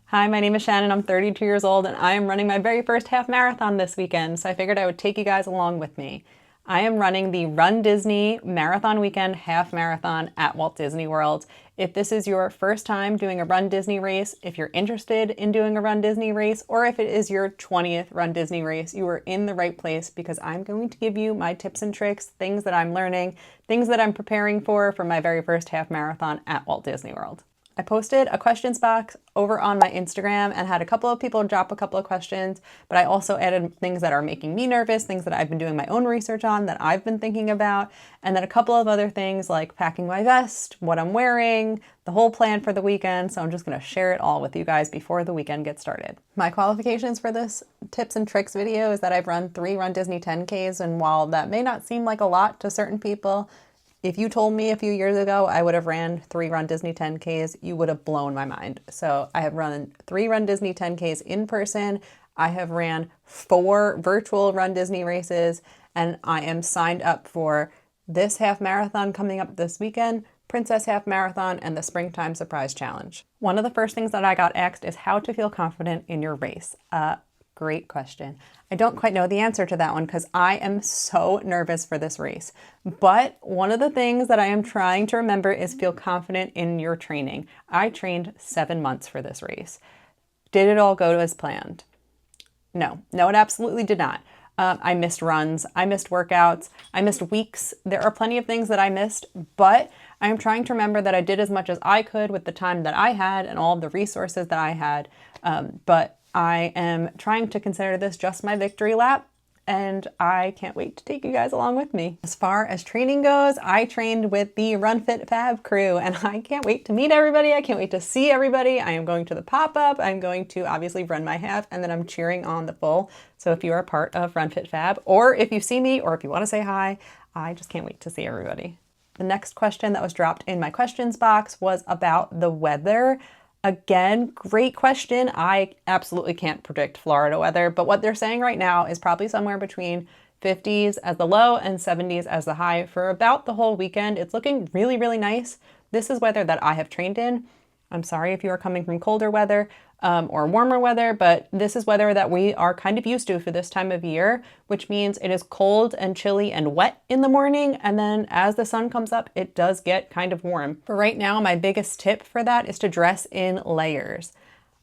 Hi, my name is Shannon. I'm 32 years old and I am running my very first half marathon this weekend, so I figured I would take you guys along with me. I am running the Run Disney Marathon Weekend Half Marathon at Walt Disney World. If this is your first time doing a Run Disney race, if you're interested in doing a Run Disney race, or if it is your 20th Run Disney race, you are in the right place because I'm going to give you my tips and tricks, things that I'm learning, things that I'm preparing for my very first half marathon at Walt Disney World. I posted a questions box over on my Instagram and had a couple of people drop a couple of questions, but I also added things that are making me nervous, things that I've been doing my own research on, that I've been thinking about, and then a couple of other things like packing my vest, what I'm wearing, the whole plan for the weekend. So I'm just going to share it all with you guys before the weekend gets started. My qualifications for this tips and tricks video is that I've run 3 Run Disney 10Ks, and while that may not seem like a lot to certain people, if you told me a few years ago I would have ran 3 Run Disney 10Ks, you would have blown my mind. So I have run 3 Run Disney 10Ks in person. I have ran 4 virtual Run Disney races, and I am signed up for this half marathon coming up this weekend, Princess Half Marathon, and the Springtime Surprise Challenge. One of the first things that I got asked is how to feel confident in your race. Great question. I don't quite know the answer to that one because I am so nervous for this race. But one of the things that I am trying to remember is feel confident in your training. I trained 7 months for this race. Did it all go as planned? No, it absolutely did not. I missed runs, I missed workouts, I missed weeks. There are plenty of things that I missed, but I am trying to remember that I did as much as I could with the time that I had and all of the resources that I had. But I am trying to consider this just my victory lap, and I can't wait to take you guys along with me. As far as training goes, I trained with the Run Fit Fab crew, and I can't wait to meet everybody. I can't wait to see everybody. I am going to the pop-up. I'm going to obviously run my half, and then I'm cheering on the full. So if you are a part of Run Fit Fab, or if you see me, or if you want to say hi, I just can't wait to see everybody. The next question that was dropped in my questions box was about the weather. Again, great question. I absolutely can't predict Florida weather, but what they're saying right now is probably somewhere between 50s as the low and 70s as the high for about the whole weekend. It's looking really, really nice. This is weather that I have trained in. I'm sorry if you are coming from colder weather or warmer weather, but this is weather that we are kind of used to for this time of year, which means it is cold and chilly and wet in the morning, and then as the sun comes up, it does get kind of warm. For right now, my biggest tip for that is to dress in layers.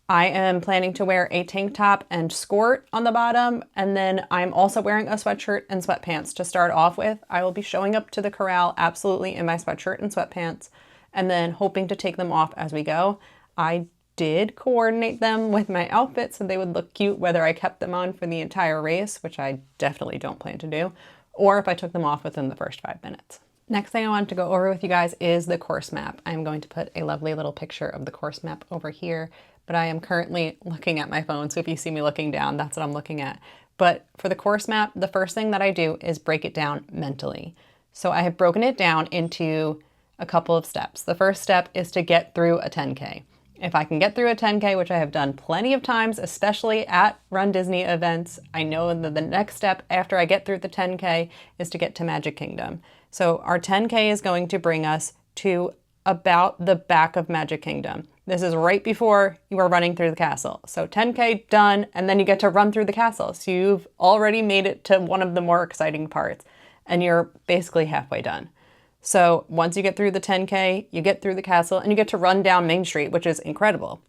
I am planning to wear a tank top and skirt on the bottom, and then I'm also wearing a sweatshirt and sweatpants to start off with. I will be showing up to the corral absolutely in my sweatshirt and sweatpants, and then hoping to take them off as we go. I did coordinate them with my outfit so they would look cute whether I kept them on for the entire race, which I definitely don't plan to do, or if I took them off within the first 5 minutes. Next thing I wanted to go over with you guys is the course map. I'm going to put a lovely little picture of the course map over here, but I am currently looking at my phone, so if you see me looking down, that's what I'm looking at. But for the course map, the first thing that I do is break it down mentally. So I have broken it down into a couple of steps. The first step is to get through a 10K. If I can get through a 10K, which I have done plenty of times, especially at Run Disney events, I know that the next step after I get through the 10K is to get to Magic Kingdom. So our 10K is going to bring us to about the back of Magic Kingdom. This is right before you are running through the castle. So 10K done, and then you get to run through the castle. So you've already made it to one of the more exciting parts, and you're basically halfway done. So once you get through the 10K, you get through the castle and you get to run down Main Street, which is incredible.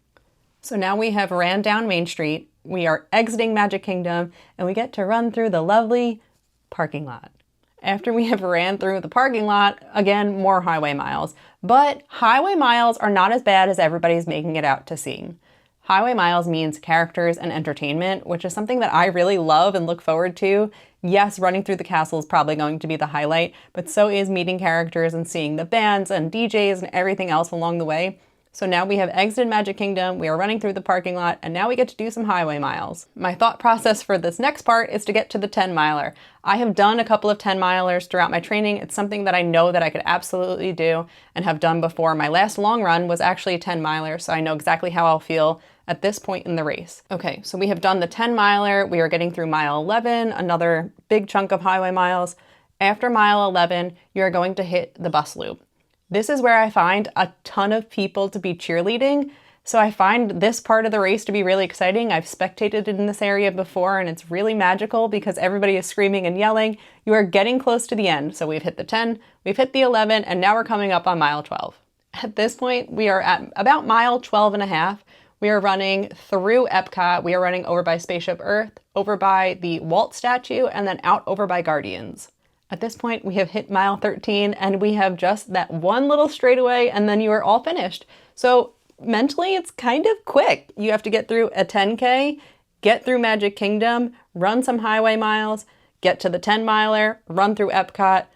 So now we have ran down Main Street, we are exiting Magic Kingdom, and we get to run through the lovely parking lot. After we have ran through the parking lot, again, more highway miles. But highway miles are not as bad as everybody's making it out to seem. Highway miles means characters and entertainment, which is something that I really love and look forward to. Yes, running through the castle is probably going to be the highlight, but so is meeting characters and seeing the bands and DJs and everything else along the way. So now we have exited Magic Kingdom, we are running through the parking lot, and now we get to do some highway miles. My thought process for this next part is to get to the 10-miler. I have done a couple of 10-milers throughout my training. It's something that I know that I could absolutely do and have done before. My last long run was actually a 10-miler, so I know exactly how I'll feel at this point in the race. Okay, so we have done the 10-miler. We are getting through mile 11, another big chunk of highway miles. After mile 11, you're going to hit the bus loop. This is where I find a ton of people to be cheerleading. So I find this part of the race to be really exciting. I've spectated in this area before and it's really magical because everybody is screaming and yelling. You are getting close to the end. So we've hit the 10, we've hit the 11, and now we're coming up on mile 12. At this point, we are at about mile 12 and a half. We are running through Epcot. We are running over by Spaceship Earth, over by the Walt statue, and then out over by Guardians. At this point, we have hit mile 13 and we have just that one little straightaway and then you are all finished. So mentally, it's kind of quick. You have to get through a 10K, get through Magic Kingdom, run some highway miles, get to the 10 miler, run through Epcot,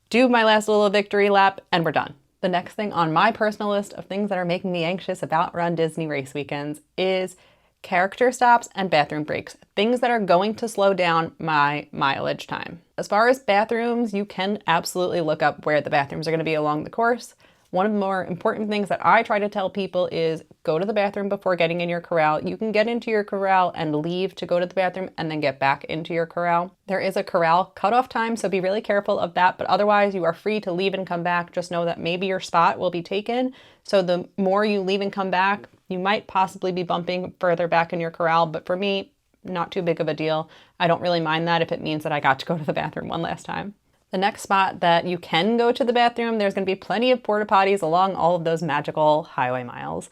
do my last little victory lap, and we're done. The next thing on my personal list of things that are making me anxious about Run Disney race weekends is character stops and bathroom breaks, things that are going to slow down my mileage time. As far as bathrooms, you can absolutely look up where the bathrooms are going to be along the course. One of the more important things that I try to tell people is go to the bathroom before getting in your corral. You can get into your corral and leave to go to the bathroom and then get back into your corral. There is a corral cutoff time, so be really careful of that, but otherwise you are free to leave and come back. Just know that maybe your spot will be taken. So the more you leave and come back, you might possibly be bumping further back in your corral, but for me, not too big of a deal. I don't really mind that if it means that I got to go to the bathroom one last time. The next spot that you can go to the bathroom, there's going to be plenty of porta potties along all of those magical highway miles.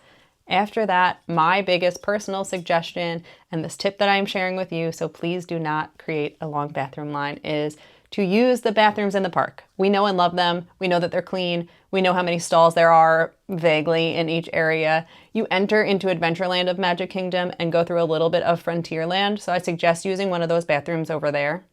After that, my biggest personal suggestion, and this tip that I'm sharing with you, so please do not create a long bathroom line, is to use the bathrooms in the park. We know and love them. We know that they're clean. We know how many stalls there are vaguely in each area. You enter into Adventureland of Magic Kingdom and go through a little bit of Frontierland, so I suggest using one of those bathrooms over there.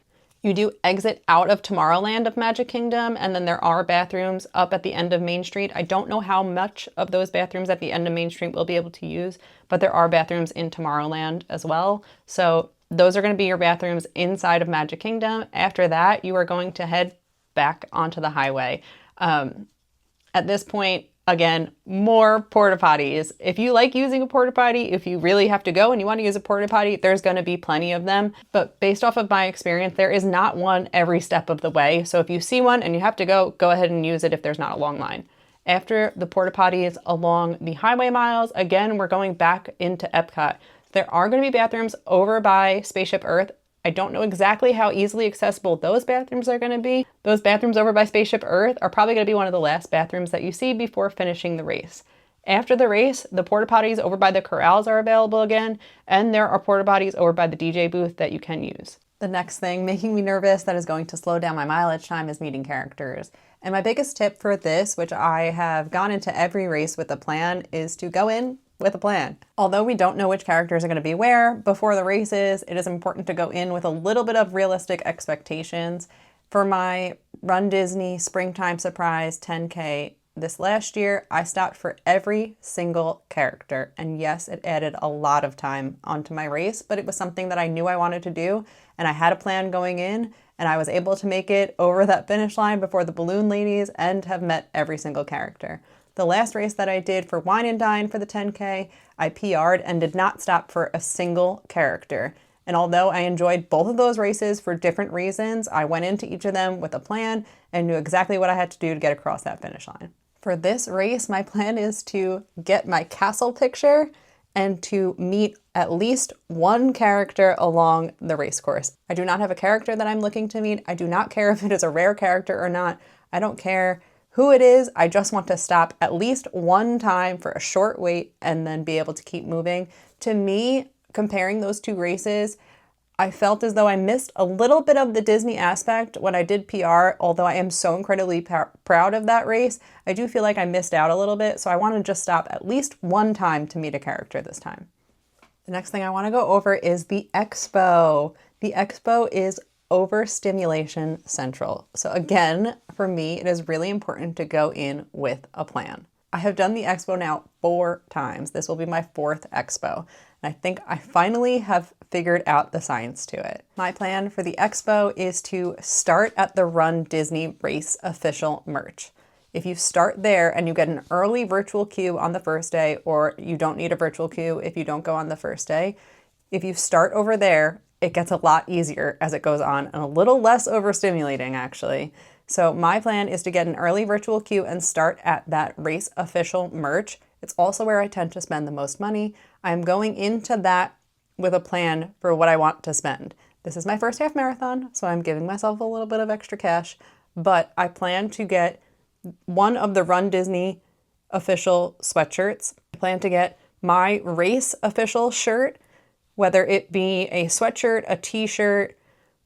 You do exit out of Tomorrowland of Magic Kingdom, and then there are bathrooms up at the end of Main Street. I don't know how much of those bathrooms at the end of Main Street we'll be able to use, but there are bathrooms in Tomorrowland as well. So those are going to be your bathrooms inside of Magic Kingdom. After that, you are going to head back onto the highway. At this point, again, more porta potties. If you like using a porta potty, if you really have to go and you want to use a porta potty, there's going to be plenty of them. But based off of my experience, there is not one every step of the way. So if you see one and you have to go ahead and use it if there's not a long line. After the porta potties along the highway miles, again, we're going back into Epcot. There are going to be bathrooms over by Spaceship Earth. I don't know exactly how easily accessible those bathrooms are going to be. Those bathrooms over by Spaceship Earth are probably going to be one of the last bathrooms that you see before finishing the race. After the race, the porta potties over by the corrals are available again, and there are porta potties over by the DJ booth that you can use. The next thing making me nervous that is going to slow down my mileage time is meeting characters. And my biggest tip for this, which I have gone into every race with a plan, is to go in with a plan. Although we don't know which characters are going to be where before the races, it is important to go in with a little bit of realistic expectations. For my Run Disney Springtime Surprise 10K this last year, I stopped for every single character. And yes, it added a lot of time onto my race, but it was something that I knew I wanted to do. And I had a plan going in, and I was able to make it over that finish line before the balloon ladies and have met every single character. The last race that I did for Wine and Dine for the 10K, I PR'd and did not stop for a single character. And although I enjoyed both of those races for different reasons, I went into each of them with a plan and knew exactly what I had to do to get across that finish line. For this race, my plan is to get my castle picture and to meet at least one character along the race course. I do not have a character that I'm looking to meet. I do not care if it is a rare character or not. I don't care who it is. I just want to stop at least one time for a short wait and then be able to keep moving. To me, comparing those two races, I felt as though I missed a little bit of the Disney aspect when I did PR, although I am so incredibly proud of that race. I do feel like I missed out a little bit, so I want to just stop at least one time to meet a character this time. The next thing I want to go over is the Expo. The Expo is overstimulation central. So again, for me, it is really important to go in with a plan. I have done the Expo now 4 times. This will be my 4th Expo. And I think I finally have figured out the science to it. My plan for the Expo is to start at the Run Disney Race official merch. If you start there and you get an early virtual queue on the first day, or you don't need a virtual queue if you don't go on the first day, if you start over there, it gets a lot easier as it goes on and a little less overstimulating actually. So my plan is to get an early virtual queue and start at that race official merch. It's also where I tend to spend the most money. I'm going into that with a plan for what I want to spend. This is my first half marathon, so I'm giving myself a little bit of extra cash, but I plan to get one of the Run Disney official sweatshirts. I plan to get my race official shirt, whether it be a sweatshirt, a t-shirt,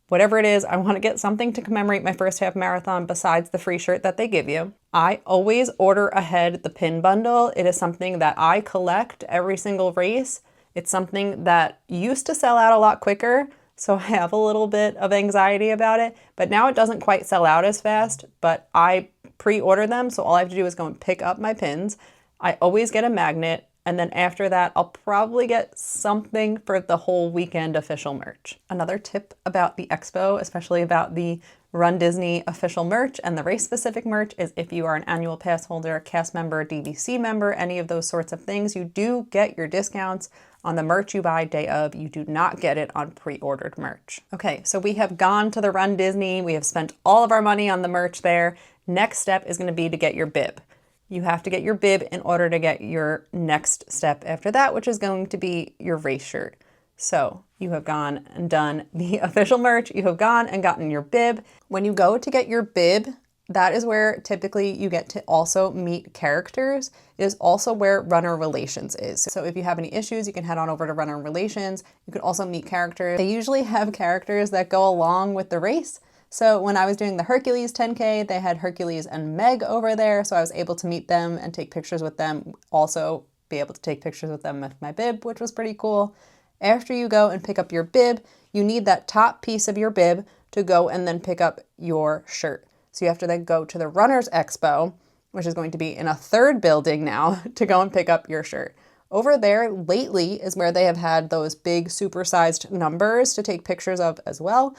whatever it is. I want to get something to commemorate my first half marathon besides the free shirt that they give you. I always order ahead the pin bundle. It is something that I collect every single race. It's something that used to sell out a lot quicker, so I have a little bit of anxiety about it, but now it doesn't quite sell out as fast, but I pre-order them, so all I have to do is go and pick up my pins. I always get a magnet, and then after that, I'll probably get something for the whole weekend official merch. Another tip about the expo, especially about the Run Disney official merch and the race-specific merch, is if you are an annual pass holder, cast member, DVC member, any of those sorts of things, you do get your discounts on the merch you buy day of. You do not get it on pre-ordered merch. Okay, so we have gone to the Run Disney. We have spent all of our money on the merch there. Next step is going to be to get your bib. You have to get your bib in order to get your next step after that, which is going to be your race shirt. So you have gone and done the official merch. You have gone and gotten your bib. When you go to get your bib, that is where typically you get to also meet characters. It is also where runner relations is. So if you have any issues, you can head on over to runner relations. You can also meet characters. They usually have characters that go along with the race. So when I was doing the Hercules 10K, they had Hercules and Meg over there. So I was able to meet them and take pictures with them. Also be able to take pictures with them with my bib, which was pretty cool. After you go and pick up your bib, you need that top piece of your bib to go and then pick up your shirt. So you have to then go to the Runners Expo, which is going to be in a third building now, to go and pick up your shirt. Over there lately is where they have had those big supersized numbers to take pictures of as well.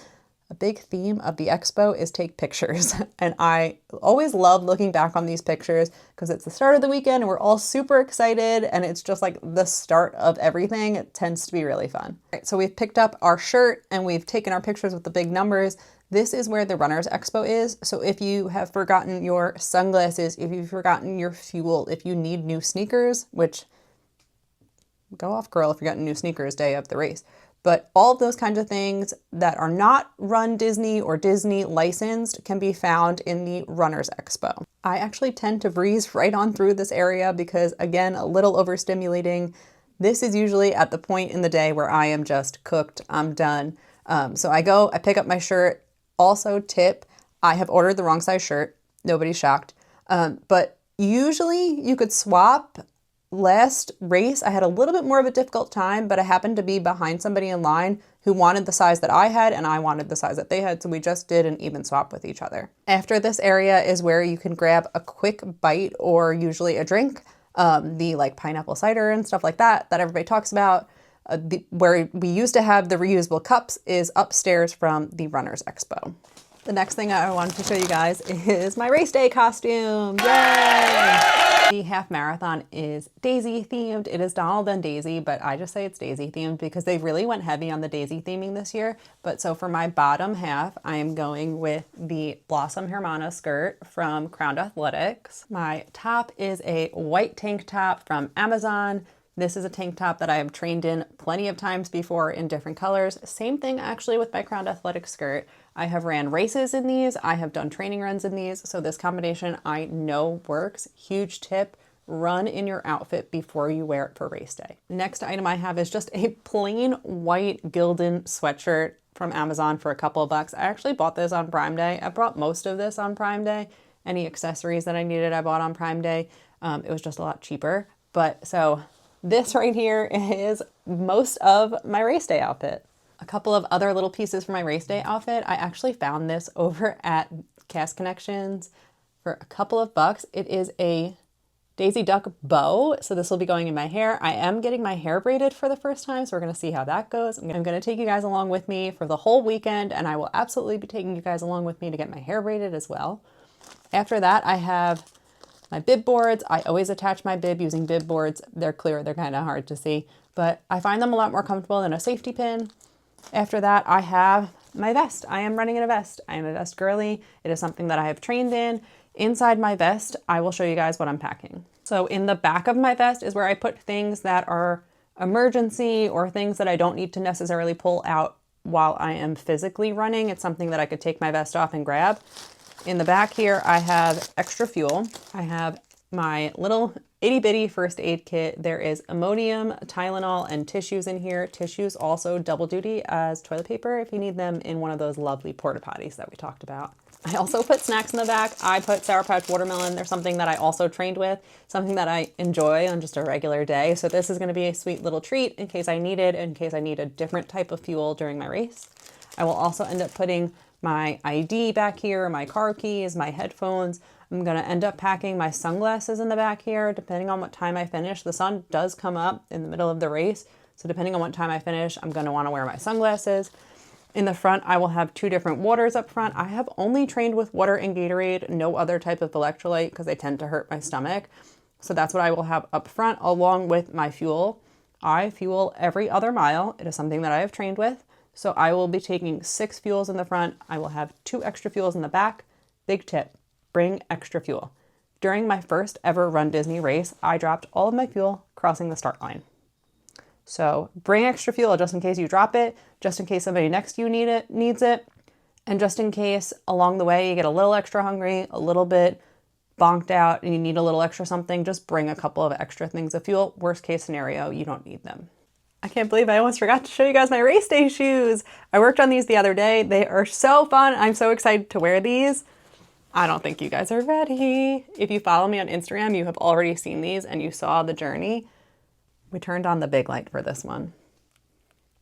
A big theme of the expo is take pictures. And I always love looking back on these pictures because it's the start of the weekend and we're all super excited and it's just like the start of everything. It tends to be really fun. All right, so we've picked up our shirt and we've taken our pictures with the big numbers. This is where the Runners Expo is. So if you have forgotten your sunglasses, if you've forgotten your fuel, if you need new sneakers, which go off girl if you're getting new sneakers day of the race. But all of those kinds of things that are not Run Disney or Disney licensed can be found in the Runners Expo. I actually tend to breeze right on through this area because, again, a little overstimulating. This is usually at the point in the day where I am just cooked, I'm done. So I go, I pick up my shirt. Also tip, I have ordered the wrong size shirt. Nobody's shocked. But usually you could swap. Last race, I had a little bit more of a difficult time, but I happened to be behind somebody in line who wanted the size that I had and I wanted the size that they had, so we just did an even swap with each other. After this area is where you can grab a quick bite or usually a drink, the like pineapple cider and stuff like that everybody talks about. Where we used to have the reusable cups is upstairs from the Runners Expo. The next thing I wanted to show you guys is my race day costume. Yay! The half marathon is Daisy themed. It is Donald and Daisy, but I just say it's Daisy themed because they really went heavy on the Daisy theming this year. But so for my bottom half, I am going with the Blossom Hermana skirt from Crowned Athletics. My top is a white tank top from Amazon. This is a tank top that I have trained in plenty of times before in different colors. Same thing actually with my Crowned Athletics skirt. I have ran races in these. I have done training runs in these. So this combination I know works. Huge tip, run in your outfit before you wear it for race day. Next item I have is just a plain white Gildan sweatshirt from Amazon for a couple of bucks. I actually bought this on Prime Day. I bought most of this on Prime Day. Any accessories that I needed I bought on Prime Day. It was just a lot cheaper. But so this right here is most of my race day outfit. A couple of other little pieces for my race day outfit. I actually found this over at Cast Connections for a couple of bucks. It is a Daisy Duck bow. So this will be going in my hair. I am getting my hair braided for the first time. So we're going to see how that goes. I'm going to take you guys along with me for the whole weekend. And I will absolutely be taking you guys along with me to get my hair braided as well. After that, I have my bib boards. I always attach my bib using bib boards. They're clear. They're kind of hard to see, but I find them a lot more comfortable than a safety pin. After that, I have my vest. I am running in a vest. I am a vest girly. It is something that I have trained in. Inside my vest, I will show you guys what I'm packing. So in the back of my vest is where I put things that are emergency or things that I don't need to necessarily pull out while I am physically running. It's something that I could take my vest off and grab. In the back here, I have extra fuel. I have my little itty bitty first aid kit. There is Imodium, Tylenol, and tissues in here. Tissues also double duty as toilet paper if you need them in one of those lovely porta potties that we talked about. I also put snacks in the back. I put Sour Patch Watermelon. They're something that I also trained with, something that I enjoy on just a regular day. So this is going to be a sweet little treat in case I need it, in case I need a different type of fuel during my race. I will also end up putting my ID back here, my car keys, my headphones. I'm going to end up packing my sunglasses in the back here, depending on what time I finish. The sun does come up in the middle of the race, so depending on what time I finish, I'm going to want to wear my sunglasses. In the front, I will have 2 different waters up front. I have only trained with water and Gatorade, no other type of electrolyte because they tend to hurt my stomach. So that's what I will have up front along with my fuel. I fuel every other mile. It is something that I have trained with. So I will be taking 6 fuels in the front. I will have 2 extra fuels in the back. Big tip, bring extra fuel. During my first ever Run Disney race, I dropped all of my fuel crossing the start line. So bring extra fuel just in case you drop it, just in case somebody next to you needs it, and just in case along the way you get a little extra hungry, a little bit bonked out, and you need a little extra something, just bring a couple of extra things of fuel. Worst case scenario, you don't need them. I can't believe I almost forgot to show you guys my race day shoes. I worked on these the other day. They are so fun. I'm so excited to wear these. I don't think you guys are ready. If you follow me on Instagram, you have already seen these and you saw the journey. We turned on the big light for this one.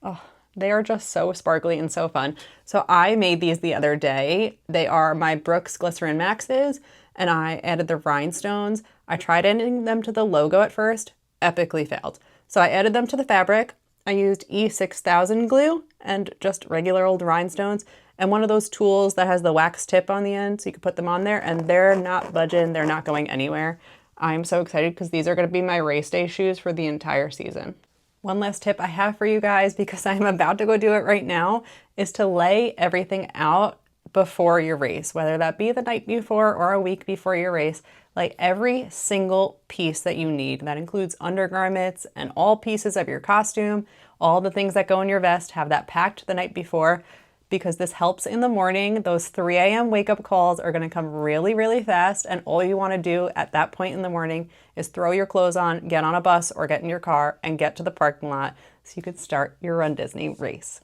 Oh, they are just so sparkly and so fun. So I made these the other day. They are my Brooks Glycerin Maxes, and I added the rhinestones. I tried adding them to the logo at first, epically failed. So I added them to the fabric. I used E6000 glue and just regular old rhinestones and one of those tools that has the wax tip on the end so you can put them on there, and they're not budging, they're not going anywhere. I'm so excited because these are going to be my race day shoes for the entire season. One last tip I have for you guys, because I'm about to go do it right now, is to lay everything out before your race, whether that be the night before or a week before your race. Like every single piece that you need. That includes undergarments and all pieces of your costume, all the things that go in your vest, have that packed the night before, because this helps in the morning. Those 3 a.m. wake up calls are gonna come really, really fast, and all you wanna do at that point in the morning is throw your clothes on, get on a bus or get in your car and get to the parking lot so you could start your Run Disney race.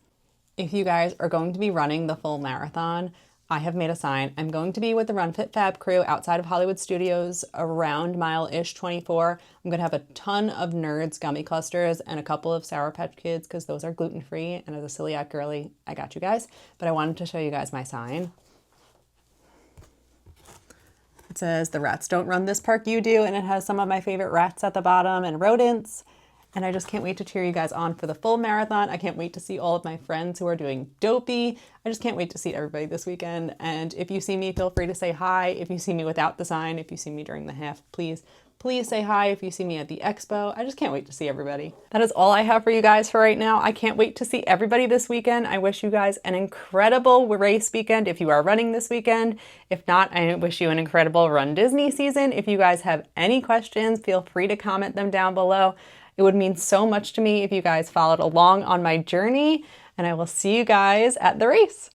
If you guys are going to be running the full marathon, I have made a sign. I'm going to be with the Run Fit Fab crew outside of Hollywood Studios around mile-ish 24. I'm going to have a ton of Nerds gummy clusters and a couple of Sour Patch Kids because those are gluten-free. And as a celiac girly, I got you guys. But I wanted to show you guys my sign. It says, "The rats don't run this park, you do." And it has some of my favorite rats at the bottom and rodents. And I just can't wait to cheer you guys on for the full marathon. I can't wait to see all of my friends who are doing dopey. I just can't wait to see everybody this weekend. And if you see me, feel free to say hi. If you see me without the sign, if you see me during the half, please say hi. If you see me at the expo, I just can't wait to see everybody. That is all I have for you guys for right now. I can't wait to see everybody this weekend. I wish you guys an incredible race weekend if you are running this weekend. If not, I wish you an incredible Run Disney season. If you guys have any questions, feel free to comment them down below. It would mean so much to me if you guys followed along on my journey, and I will see you guys at the race.